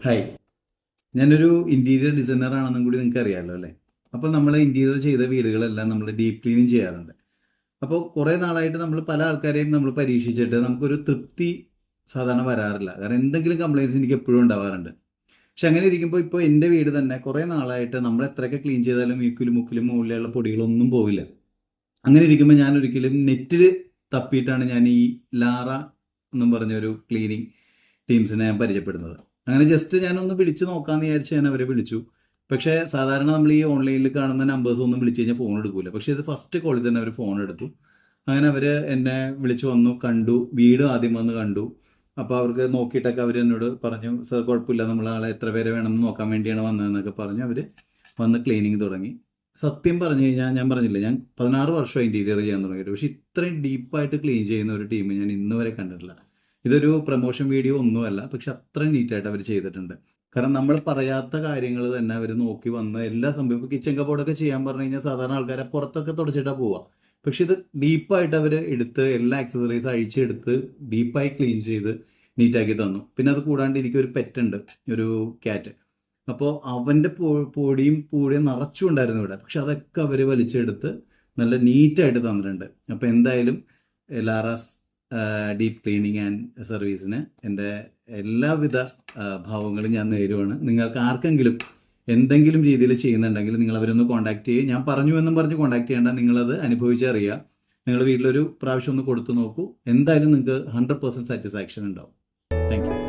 Hi, ഞാനൊരു interior designer ആണെന്നും കൂടി നിങ്ങൾക്ക് അറിയാമല്ലോ അല്ലേ? അപ്പോൾ നമ്മൾ ഇൻറ്റീരിയർ ചെയ്ത വീടുകളെല്ലാം നമ്മൾ ഡീപ്പ് ക്ലീനിങ് ചെയ്യാറുണ്ട്. അപ്പോൾ കുറേ നാളായിട്ട് നമ്മൾ പല ആൾക്കാരെയും നമ്മൾ പരീക്ഷിച്ചിട്ട് നമുക്കൊരു തൃപ്തി സാധാരണ വരാറില്ല. കാരണം എന്തെങ്കിലും കംപ്ലയിൻറ്റ്സ് എനിക്ക് എപ്പോഴും ഉണ്ടാവാറുണ്ട്. പക്ഷെ അങ്ങനെ ഇരിക്കുമ്പോൾ ഇപ്പോൾ എൻ്റെ വീട് തന്നെ കുറേ നാളായിട്ട് നമ്മൾ എത്രയൊക്കെ ക്ലീൻ ചെയ്താലും ഈക്കിലും മുക്കിലും മുകളിലുള്ള പൊടികളൊന്നും പോവില്ല. അങ്ങനെ ഇരിക്കുമ്പോൾ ഞാൻ ഒരിക്കലും നെറ്റിൽ തപ്പിയിട്ടാണ് ഞാൻ ഈ ലാറ എന്നും പറഞ്ഞൊരു ക്ലീനിങ് ടീംസിനെ ഞാൻ പരിചയപ്പെടുന്നത്. അങ്ങനെ ജസ്റ്റ് ഞാനൊന്ന് വിളിച്ച് നോക്കാമെന്ന് വിചാരിച്ച് ഞാൻ അവരെ വിളിച്ചു. പക്ഷേ സാധാരണ നമ്മൾ ഈ ഓൺലൈനിൽ കാണുന്ന നമ്പേഴ്സ് ഒന്നും വിളിച്ച് കഴിഞ്ഞാൽ ഫോൺ എടുക്കില്ല. പക്ഷേ ഇത് ഫസ്റ്റ് കോളിൽ തന്നെ അവർ ഫോൺ എടുത്തു. അങ്ങനെ അവർ എന്നെ വിളിച്ച് വന്നു, കണ്ടു, വീട് ആദ്യം വന്ന് കണ്ടു. അപ്പോൾ അവർക്ക് നോക്കിയിട്ടൊക്കെ അവർ എന്നോട് പറഞ്ഞു, സർ കുഴപ്പമില്ല, നമ്മൾ ആളെ എത്ര പേരെ വേണമെന്ന് നോക്കാൻ വേണ്ടിയാണ് വന്നതെന്നൊക്കെ പറഞ്ഞ് അവർ വന്ന് ക്ലീനിങ് തുടങ്ങി. സത്യം പറഞ്ഞു കഴിഞ്ഞാൽ ഞാൻ പറഞ്ഞില്ല, ഞാൻ 16 വർഷം ഇൻറ്റീരിയർ ചെയ്യാൻ തുടങ്ങിയിട്ട്, പക്ഷേ ഇത്രയും ഡീപ്പായിട്ട് ക്ലീൻ ചെയ്യുന്ന ഒരു ടീം ഞാൻ ഇന്ന് വരെ കണ്ടിട്ടില്ല. ഇതൊരു പ്രൊമോഷൻ വീഡിയോ ഒന്നുമല്ല, പക്ഷെ അത്ര നീറ്റായിട്ട് അവർ ചെയ്തിട്ടുണ്ട്. കാരണം നമ്മൾ പറയാത്ത കാര്യങ്ങൾ തന്നെ അവർ നോക്കി വന്ന് എല്ലാ സംഭവം ഇപ്പോൾ കിച്ചൺ കബോർഡൊക്കെ ചെയ്യാൻ പറഞ്ഞു കഴിഞ്ഞാൽ സാധാരണ ആൾക്കാരെ പുറത്തൊക്കെ തുടച്ചിട്ടാണ് പോവുക. പക്ഷെ ഇത് ഡീപ്പായിട്ട് അവർ എടുത്ത് എല്ലാ ആക്സസറീസ് അഴിച്ചെടുത്ത് ഡീപ്പായി ക്ലീൻ ചെയ്ത് നീറ്റാക്കി തന്നു. പിന്നെ അത് കൂടാണ്ട് എനിക്കൊരു പെറ്റുണ്ട്, ഒരു ക്യാറ്റ്. അപ്പോൾ അവൻ്റെ പൊടിയും പൂടിയും നിറച്ചും ഉണ്ടായിരുന്നു ഇവിടെ. പക്ഷെ അതൊക്കെ അവർ വലിച്ചെടുത്ത് നല്ല നീറ്റായിട്ട് തന്നിട്ടുണ്ട്. അപ്പോൾ എന്തായാലും ലാറാസ് ഡീപ്പ് ക്ലീനിങ് ആൻഡ് സർവീസിന് എൻ്റെ എല്ലാവിധ ഭാവങ്ങളും ഞാൻ നേരുവാണ്. നിങ്ങൾക്ക് ആർക്കെങ്കിലും എന്തെങ്കിലും രീതിയിൽ ചെയ്യുന്നുണ്ടെങ്കിൽ നിങ്ങൾ അവരൊന്ന് കോൺടാക്ട് ചെയ്യുക. ഞാൻ പറഞ്ഞു എന്നും പറഞ്ഞ് കോൺടാക്ട് ചെയ്യേണ്ട, നിങ്ങളത് അനുഭവിച്ചറിയുക. നിങ്ങളുടെ വീട്ടിലൊരു പ്രാവശ്യം ഒന്ന് കൊടുത്തു നോക്കൂ. എന്തായാലും നിങ്ങൾക്ക് 100% സാറ്റിസ്ഫാക്ഷൻ ഉണ്ടാവും. Thank you.